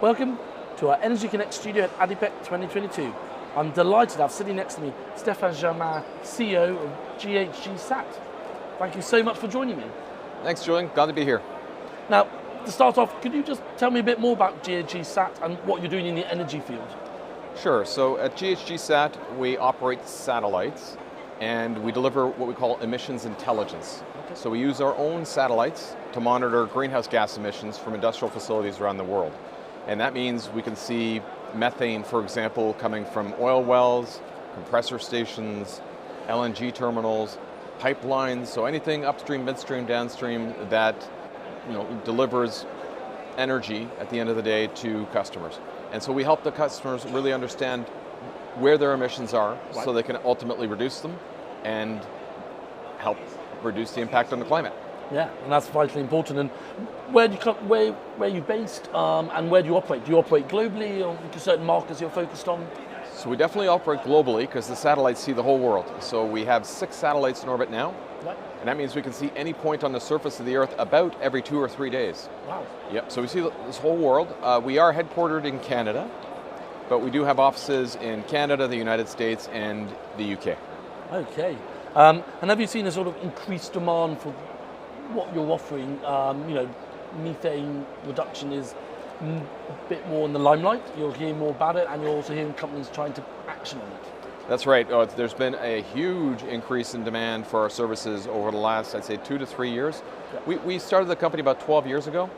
Welcome to our Energy Connect studio at ADIPEC 2022. I'm delighted to have sitting next to me Stephane Germain, CEO of GHGSat. Thank you so much for joining me. Thanks, Julian. Glad to be here. Now, to start off, could you just tell me a bit more about GHGSat and what you're doing in the energy field? Sure. So at GHGSat, we operate satellites and we deliver what we call emissions intelligence. Okay. So we use our own satellites to monitor greenhouse gas emissions from industrial facilities around the world. And that means we can see methane, for example, coming from oil wells, compressor stations, LNG terminals, pipelines, so anything upstream, midstream, downstream that delivers energy at the end of the day to customers. And so we help the customers really understand where their emissions are, right, so they can ultimately reduce them and help reduce the impact on the climate. Yeah, and that's vitally important. And where are you based and where do you operate? Do you operate globally or certain markets you're focused on? So we definitely operate globally because the satellites see the whole world. So we have 6 satellites in orbit now. Right. And that means we can see any point on the surface of the Earth about every 2 or 3 days. Wow. Yep, so we see this whole world. We are headquartered in Canada, but we do have offices in Canada, the United States, and the UK. Okay. And have you seen a sort of increased demand for what you're offering? Methane reduction is a bit more in the limelight. You're hearing more about it, and you're also hearing companies trying to action on it. That's right. There's been a huge increase in demand for our services over the last, I'd say, 2 to 3 years. Yeah. We started the company about 12 years ago,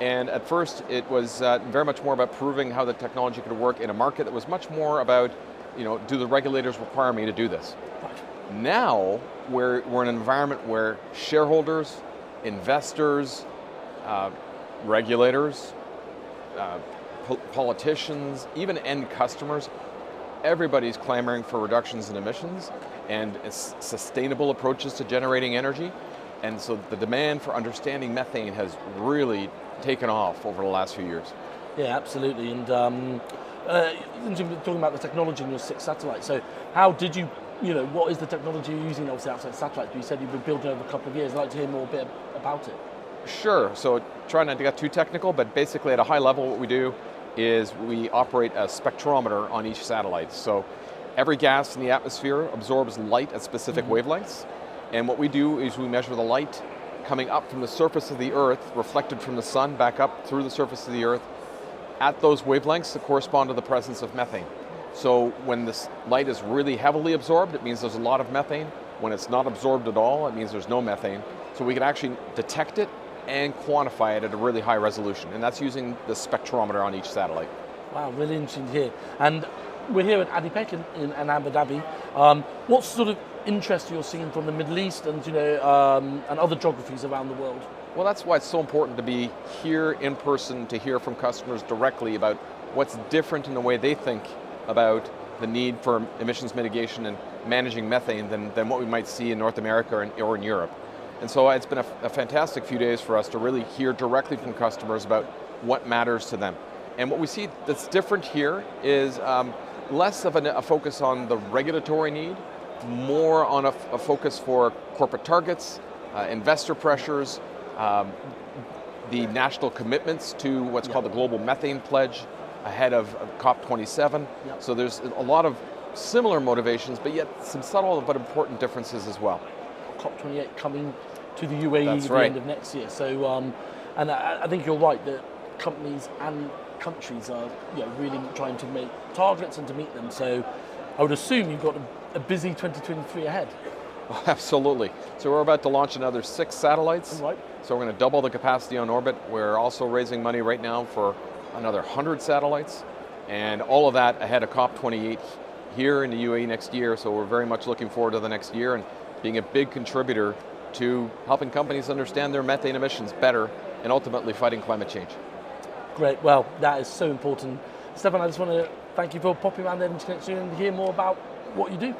and at first it was very much more about proving how the technology could work in a market that was much more about, do the regulators require me to do this? Right. Now we're in an environment where shareholders, investors, regulators, politicians, even end customers, everybody's clamoring for reductions in emissions and sustainable approaches to generating energy. And so the demand for understanding methane has really taken off over the last few years. Yeah, absolutely. And talking about the technology in your 6 satellites, so how did you, what is the technology you're using obviously outside satellites? You said you've been building over a couple of years. I'd like to hear more a bit about it. Sure. So try not to get too technical, but basically at a high level what we do is we operate a spectrometer on each satellite. So every gas in the atmosphere absorbs light at specific wavelengths. And what we do is we measure the light coming up from the surface of the Earth, reflected from the sun back up through the surface of the Earth, at those wavelengths that correspond to the presence of methane. So when this light is really heavily absorbed, it means there's a lot of methane. When it's not absorbed at all, it means there's no methane. So we can actually detect it and quantify it at a really high resolution. And that's using the spectrometer on each satellite. Wow, really interesting to hear. And we're here at ADIPEC in Abu Dhabi. What sort of interest you're seeing from the Middle East and and other geographies around the world? Well, that's why it's so important to be here in person to hear from customers directly about what's different in the way they think about the need for emissions mitigation and managing methane than what we might see in North America or in Europe. And so it's been a fantastic few days for us to really hear directly from customers about what matters to them. And what we see that's different here is less of a focus on the regulatory need, more on a focus for corporate targets, investor pressures, the national commitments to what's called the Global Methane Pledge ahead of COP27. Yep. So there's a lot of similar motivations, but yet some subtle but important differences as well. COP28 coming to the UAE at the end of next year. So, and I think you're right that companies and countries are really trying to make targets and to meet them. So I would assume you've got a busy 2023 ahead. Oh, absolutely. So we're about to launch another 6 satellites. Right. So we're going to double the capacity on orbit. We're also raising money right now for another 100 satellites. And all of that ahead of COP28 here in the UAE next year. So we're very much looking forward to the next year and being a big contributor to helping companies understand their methane emissions better and ultimately fighting climate change. Great, well, that is so important. Stephane, I just want to thank you for popping around there and hear more about what you do.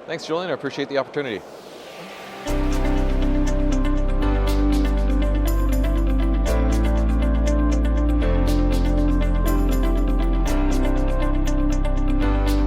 Thanks, Julian, I appreciate the opportunity.